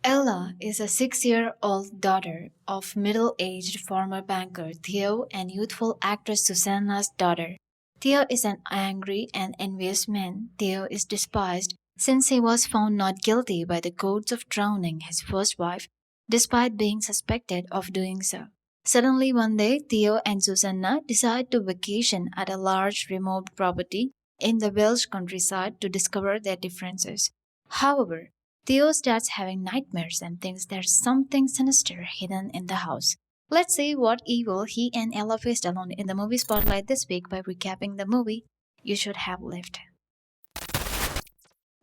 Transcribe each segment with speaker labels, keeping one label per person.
Speaker 1: Ella is a 6-year-old daughter of middle-aged former banker Theo and youthful actress Susanna's daughter. Theo is an angry and envious man. Theo is despised since he was found not guilty by the courts of drowning his first wife, despite being suspected of doing so. Suddenly one day, Theo and Susanna decide to vacation at a large remote property in the Welsh countryside to discover their differences. However, Theo starts having nightmares and thinks there's something sinister hidden in the house. Let's see what evil he and Ella faced alone in the movie spotlight this week by recapping the movie you should have lived.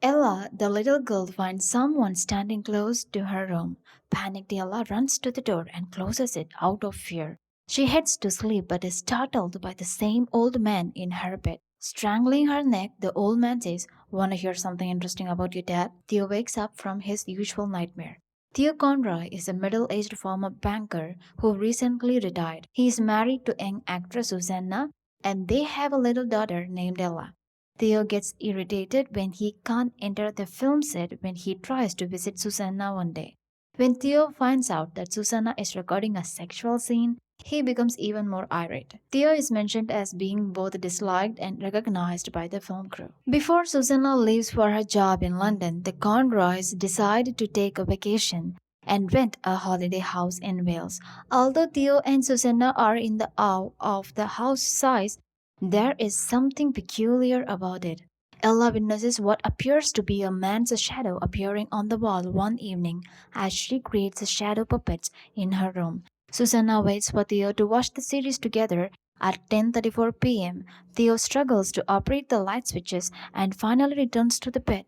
Speaker 1: Ella, the little girl, finds someone standing close to her room. Panicked, Ella runs to the door and closes it out of fear. She heads to sleep but is startled by the same old man in her bed. Strangling her neck, the old man says, "Wanna hear something interesting about your dad?" Theo wakes up from his usual nightmare. Theo Conroy is a middle aged former banker who recently retired. He is married to young actress Susanna and they have a little daughter named Ella. Theo gets irritated when he can't enter the film set when he tries to visit Susanna one day. When Theo finds out that Susanna is recording a sexual scene, he becomes even more irate. Theo is mentioned as being both disliked and recognized by the film crew. Before Susanna leaves for her job in London, the Conroys decide to take a vacation and rent a holiday house in Wales. Although Theo and Susanna are in the awe of the house size, there is something peculiar about it. Ella witnesses what appears to be a man's shadow appearing on the wall one evening as she creates shadow puppets in her room. Susanna waits for Theo to watch the series together. At 10:34 p.m., Theo struggles to operate the light switches and finally returns to the bed.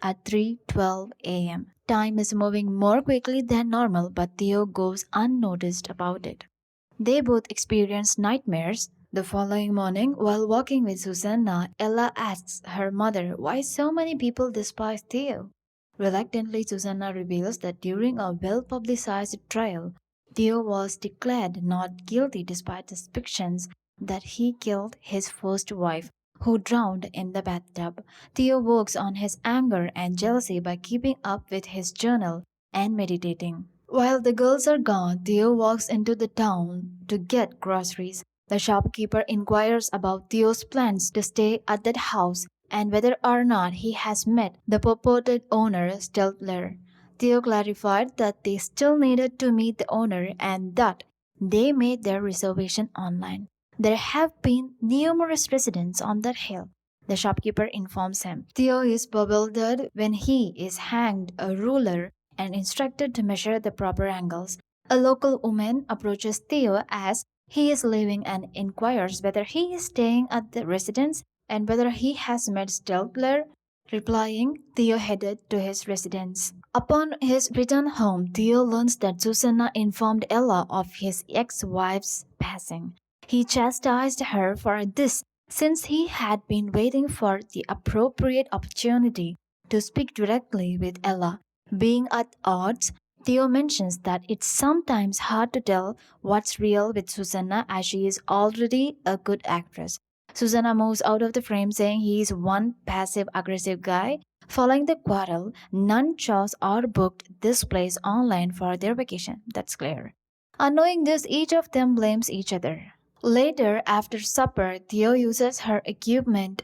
Speaker 1: At 3:12 a.m., time is moving more quickly than normal, but Theo goes unnoticed about it. They both experience nightmares. The following morning, while walking with Susanna, Ella asks her mother why so many people despise Theo. Reluctantly, Susanna reveals that during a well publicized trial, Theo was declared not guilty despite suspicions that he killed his first wife, who drowned in the bathtub. Theo works on his anger and jealousy by keeping up with his journal and meditating. While the girls are gone, Theo walks into the town to get groceries. The shopkeeper inquires about Theo's plans to stay at that house and whether or not he has met the purported owner, Steltler. Theo clarified that they still needed to meet the owner and that they made their reservation online. There have been numerous residents on that hill. The shopkeeper informs him. Theo is bewildered when he is hanged a ruler and instructed to measure the proper angles. A local woman approaches Theo as he is leaving and inquires whether he is staying at the residence and whether he has met Steltler. Replying, Theo headed to his residence. Upon his return home, Theo learns that Susanna informed Ella of his ex-wife's passing. He chastised her for this since he had been waiting for the appropriate opportunity to speak directly with Ella. Being at odds, Theo mentions that it's sometimes hard to tell what's real with Susanna as she is already a good actress. Susanna moves out of the frame saying he is one passive aggressive guy. Following the quarrel, none chose or booked this place online for their vacation. That's clear. Knowing this, each of them blames each other. Later, after supper, Theo uses her equipment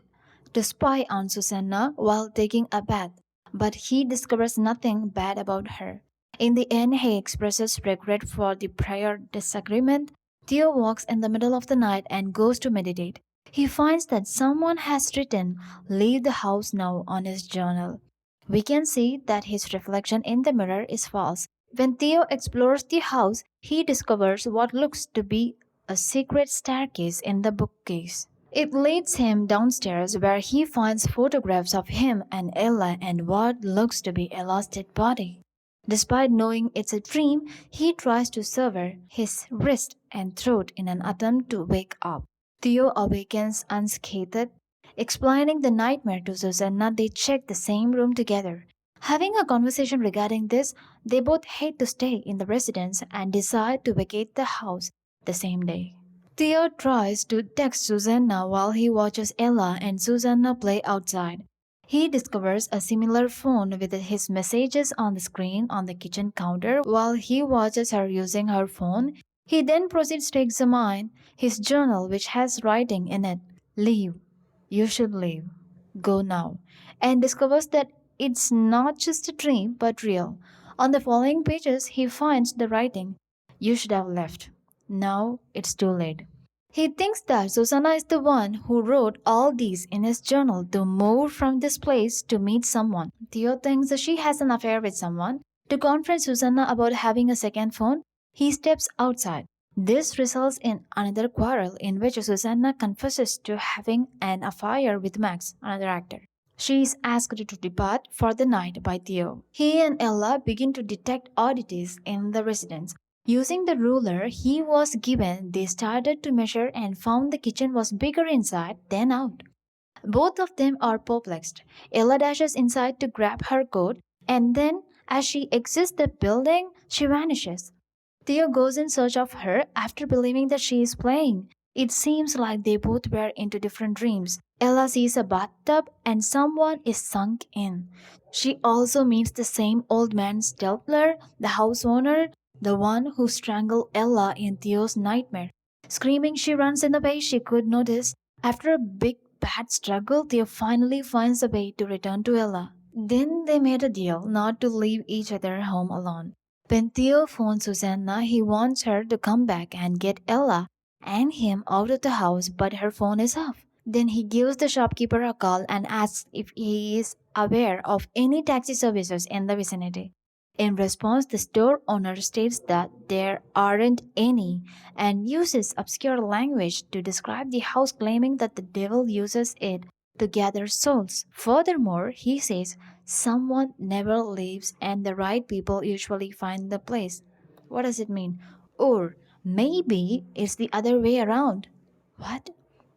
Speaker 1: to spy on Susanna while taking a bath, but he discovers nothing bad about her. In the end, he expresses regret for the prior disagreement. Theo walks in the middle of the night and goes to meditate. He finds that someone has written, "Leave the house now" on his journal. We can see that his reflection in the mirror is false. When Theo explores the house, he discovers what looks to be a secret staircase in the bookcase. It leads him downstairs where he finds photographs of him and Ella and what looks to be Ella's dead body. Despite knowing it's a dream, he tries to sever his wrist and throat in an attempt to wake up. Theo awakens unscathed. Explaining the nightmare to Susanna, they check the same room together. Having a conversation regarding this, they both hate to stay in the residence and decide to vacate the house the same day. Theo tries to text Susanna while he watches Ella and Susanna play outside. He discovers a similar phone with his messages on the screen on the kitchen counter while he watches her using her phone. He then proceeds to examine his journal, which has writing in it: "Leave. You should leave. Go now." And discovers that it's not just a dream but real. On the following pages, he finds the writing: "You should have left. Now it's too late." He thinks that Susanna is the one who wrote all these in his journal to move from this place to meet someone. Theo thinks that she has an affair with someone. To confront Susanna about having a second phone, he steps outside. This results in another quarrel in which Susanna confesses to having an affair with Max, another actor. She is asked to depart for the night by Theo. He and Ella begin to detect oddities in the residence. Using the ruler he was given, they started to measure and found the kitchen was bigger inside than out. Both of them are perplexed. Ella dashes inside to grab her coat, and then, as she exits the building, she vanishes. Theo goes in search of her after believing that she is playing. It seems like they both were into different dreams. Ella sees a bathtub and someone is sunk in. She also meets the same old man Steltler, the house owner, the one who strangled Ella in Theo's nightmare. Screaming, she runs in the way she could notice. After a big bad struggle, Theo finally finds a way to return to Ella. Then they made a deal not to leave each other home alone. When Theo phones Susanna, he wants her to come back and get Ella and him out of the house, but her phone is off. Then he gives the shopkeeper a call and asks if he is aware of any taxi services in the vicinity. In response, the store owner states that there aren't any and uses obscure language to describe the house, claiming that the devil uses it to gather souls. Furthermore, he says someone never leaves and the right people usually find the place. What does it mean? Or maybe it's the other way around. What?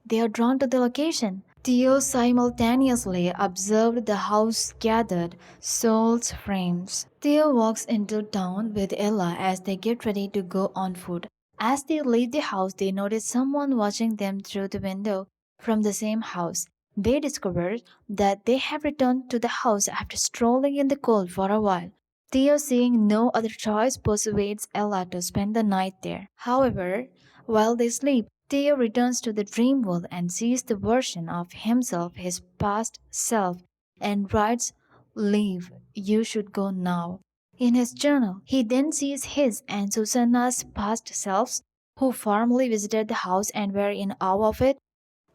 Speaker 1: They are drawn to the location. Theo simultaneously observed the house gathered souls frames. Theo walks into town with Ella as they get ready to go on foot. As they leave the house, they notice someone watching them through the window from the same house. They discover that they have returned to the house after strolling in the cold for a while. Theo, seeing no other choice, persuades Ella to spend the night there. However, while they sleep, Theo returns to the dream world and sees the version of himself, his past self, and writes, "Leave, you should go now." In his journal, he then sees his and Susanna's past selves, who formerly visited the house and were in awe of it.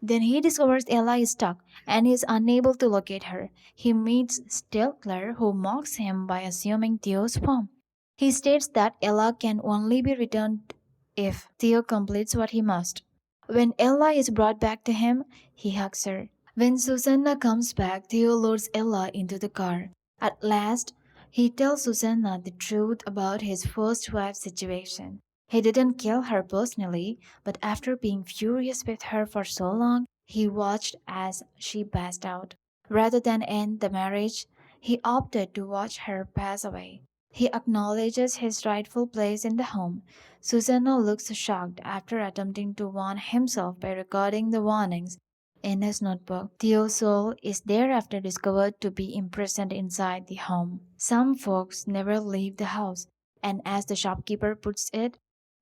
Speaker 1: Then he discovers Ella is stuck and is unable to locate her. He meets Steltler, who mocks him by assuming Theo's form. He states that Ella can only be returned if Theo completes what he must. When Ella is brought back to him, he hugs her. When Susanna comes back, Theo loads Ella into the car. At last, he tells Susanna the truth about his first wife's situation. He didn't kill her personally, but after being furious with her for so long, he watched as she passed out. Rather than end the marriage, he opted to watch her pass away. He acknowledges his rightful place in the home. Susanna looks shocked after attempting to warn himself by recording the warnings in his notebook. Theo's soul is thereafter discovered to be imprisoned inside the home. Some folks never leave the house, and as the shopkeeper puts it,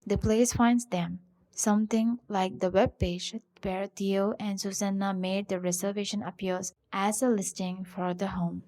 Speaker 1: the place finds them. Something like the web page where Theo and Susanna made the reservation appears as a listing for the home.